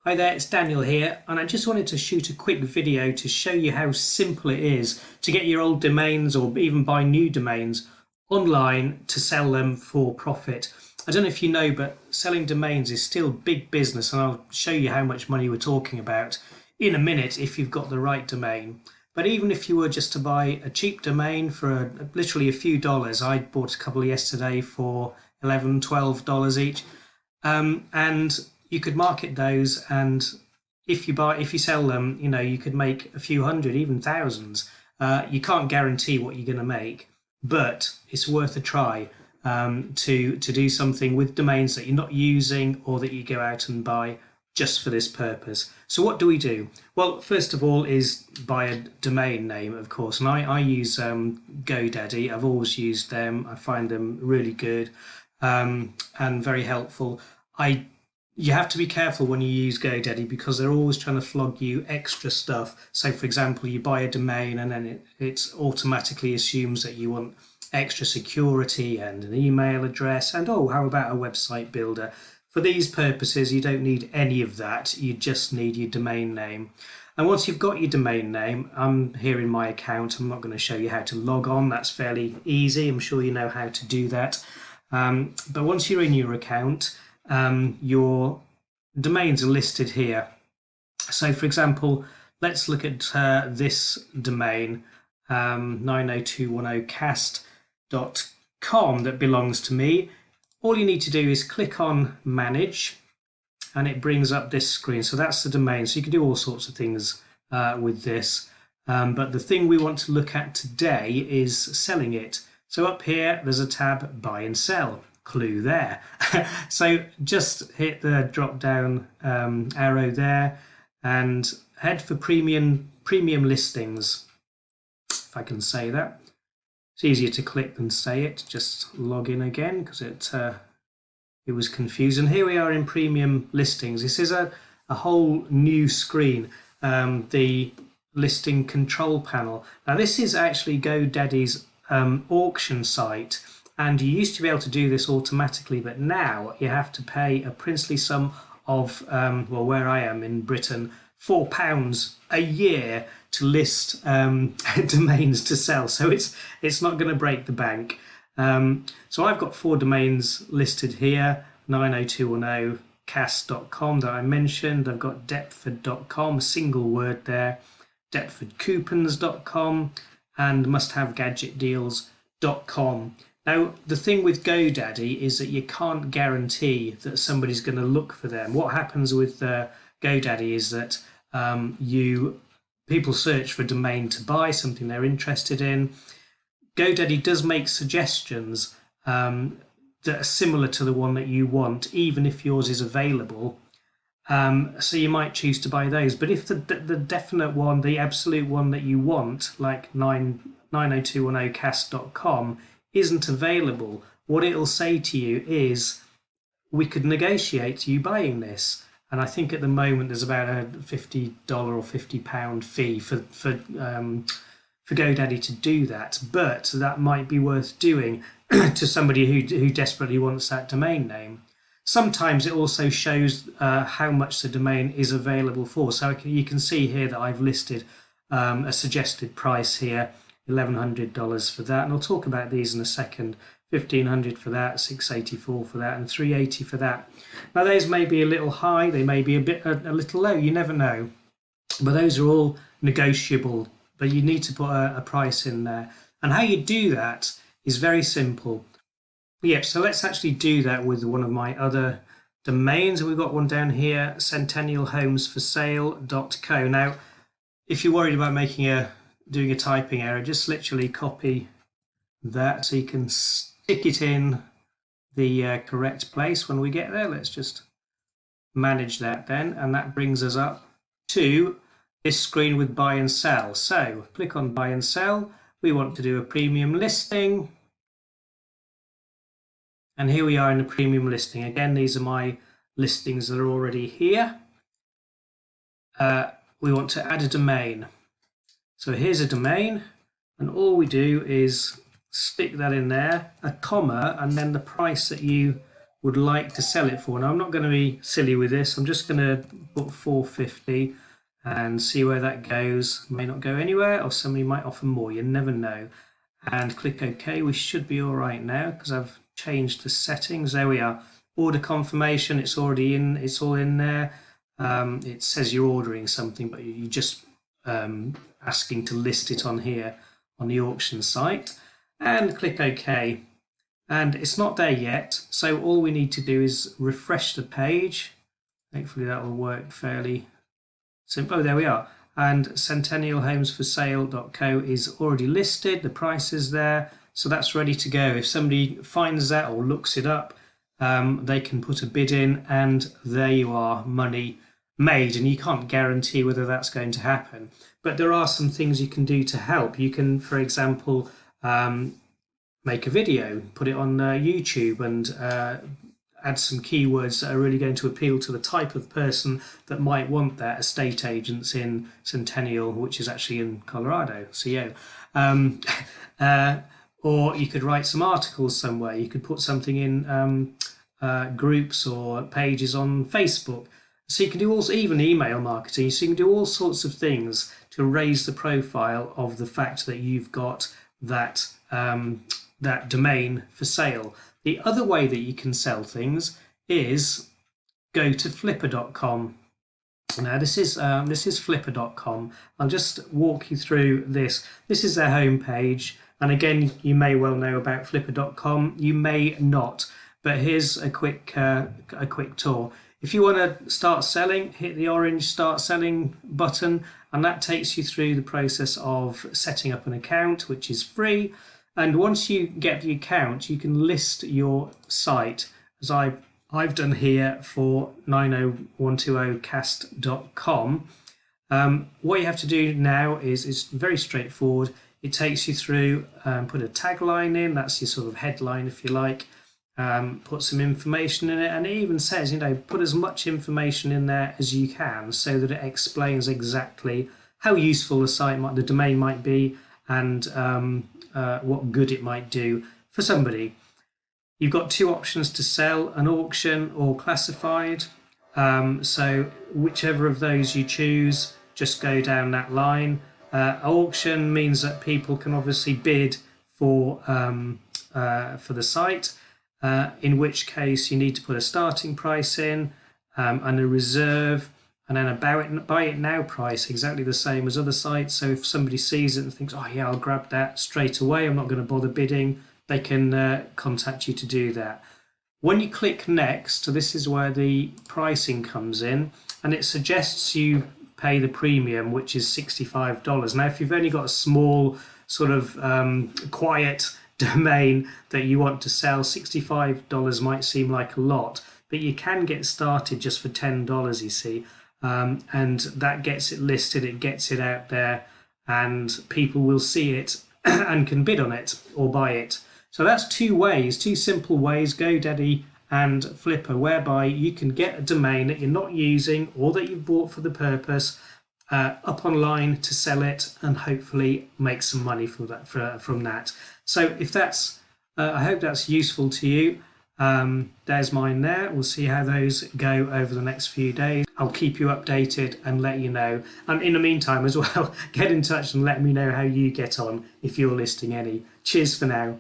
Hi there, it's Daniel here, and I just wanted to shoot a quick video to show you how simple it is to get your old domains or even buy new domains online to sell them for profit. I don't know if you know, but selling domains is still big business, and I'll show you how much money we're talking about in a minute if you've got the right domain. But even if you were just to buy a cheap domain for literally a few dollars, I bought a couple yesterday for $11, $12 each, and you could market those, and if you sell them, you could make a few hundred, even thousands. You can't guarantee what you're going to make, but it's worth a try to do something with domains that you're not using or that you go out and buy just for this purpose. So what do we do? Well, first of all is buy a domain name, of course, and I use GoDaddy. I've always used them. I find them really good and very helpful. You have to be careful when you use GoDaddy because they're always trying to flog you extra stuff. So, for example, you buy a domain and then it automatically assumes that you want extra security and an email address and, oh, how about a website builder? For these purposes, you don't need any of that. You just need your domain name. And once you've got your domain name, I'm here in my account. I'm not going to show you how to log on. That's fairly easy. I'm sure you know how to do that. But once you're in your account, your domains are listed here. So, for example, let's look at this domain, 90210cast.com, that belongs to me. All you need to do is click on Manage, and it brings up this screen. So that's the domain. So you can do all sorts of things with this. But the thing we want to look at today is selling it. So up here, there's a tab, Buy and Sell. Clue there. So just hit the drop down arrow there and head for premium listings, if I can say that. It's easier to click than say it. Just log in again because it was confusing. Here we are in premium listings. This is a whole new screen, the listing control panel. Now this is actually GoDaddy's auction site. And you used to be able to do this automatically, but now you have to pay a princely sum of, well, where I am in Britain, £4 a year to list domains to sell. So it's not going to break the bank. So I've got 4 domains listed here, 90210cast.com that I mentioned. I've got depford.com, a single word there, depfordcoupons.com, and musthavegadgetdeals.com. Now, the thing with GoDaddy is that you can't guarantee that somebody's going to look for them. What happens with GoDaddy is that people search for a domain to buy, something they're interested in. GoDaddy does make suggestions that are similar to the one that you want, even if yours is available. So you might choose to buy those. But if the definite one, the absolute one that you want, like 90210cast.com, isn't available, what it'll say to you is, we could negotiate you buying this. And I think at the moment there's about a $50 or £50 fee for GoDaddy to do that. But that might be worth doing to somebody who desperately wants that domain name. Sometimes it also shows how much the domain is available for. So you can see here that I've listed a suggested price here, $1,100 for that, and I'll talk about these in a second. $1,500 for that, $684 for that, and $380 for that. Now those may be a little high, they may be a little low, you never know, but those are all negotiable, but you need to put a price in there. And how you do that is very simple. Yep, so let's actually do that with one of my other domains. We've got one down here, centennialhomesforsale.co. Now, if you're worried about doing a typing error, just literally copy that so you can stick it in the correct place when we get there. Let's just manage that then, and that brings us up to this screen with buy and sell. So click on buy and sell. We want to do a premium listing, and here we are in a premium listing. Again, these are my listings that are already here. We want to add a domain. So here's a domain, and all we do is stick that in there, a comma, and then the price that you would like to sell it for. Now I'm not going to be silly with this. I'm just going to put 450 and see where that goes. May not go anywhere, or somebody might offer more. You never know. And click OK. We should be all right now because I've changed the settings. There we are. Order confirmation. It's already in. It's all in there. It says you're ordering something, but you're just asking to list it on here on the auction site. And click OK. And it's not there yet, so all we need to do is refresh the page. Hopefully that will work fairly simple. Oh, there we are. And centennialhomesforsale.co is already listed. The price is there, so that's ready to go. If somebody finds that or looks it up, they can put a bid in, and there you are, money made. And you can't guarantee whether that's going to happen, but there are some things you can do to help. You can, for example, make a video, put it on YouTube, and add some keywords that are really going to appeal to the type of person that might want that. Estate agents in Centennial, which is actually in Colorado, CO. Or you could write some articles somewhere. You could put something in groups or pages on Facebook. So you can do also even email marketing. So you can do all sorts of things to raise the profile of the fact that you've got that that domain for sale. The other way that you can sell things is go to flipper.com. Now this is flipper.com. I'll just walk you through this. This is their homepage, and again, you may well know about flipper.com. You may not, but here's a quick tour. If you want to start selling, hit the orange Start Selling button, and that takes you through the process of setting up an account, which is free. And once you get the account, you can list your site, as I've done here for 90120cast.com. What you have to do now is it's very straightforward. It takes you through, put a tagline in, that's your sort of headline if you like, put some information in it, and it even says, put as much information in there as you can so that it explains exactly how useful the domain might be, and what good it might do for somebody. You've got two options to sell: an auction or classified. So whichever of those you choose, just go down that line. Auction means that people can obviously bid for the site, in which case you need to put a starting price in, and a reserve, and then a buy it now price, exactly the same as other sites. So if somebody sees it and thinks, oh yeah, I'll grab that straight away, I'm not going to bother bidding, they can contact you to do that. When you click next, this is where the pricing comes in, and it suggests you pay the premium, which is $65. Now, if you've only got a small sort of quiet domain that you want to sell, $65 might seem like a lot, but you can get started just for $10, you see. And that gets it listed, it gets it out there, and people will see it and can bid on it or buy it. So that's two simple ways, GoDaddy and Flipper, whereby you can get a domain that you're not using or that you've bought for the purpose up online to sell it and hopefully make some money from that. So if that's, I hope that's useful to you. There's mine there. We'll see how those go over the next few days. I'll keep you updated and let you know. And in the meantime as well, get in touch and let me know how you get on if you're listing any. Cheers for now.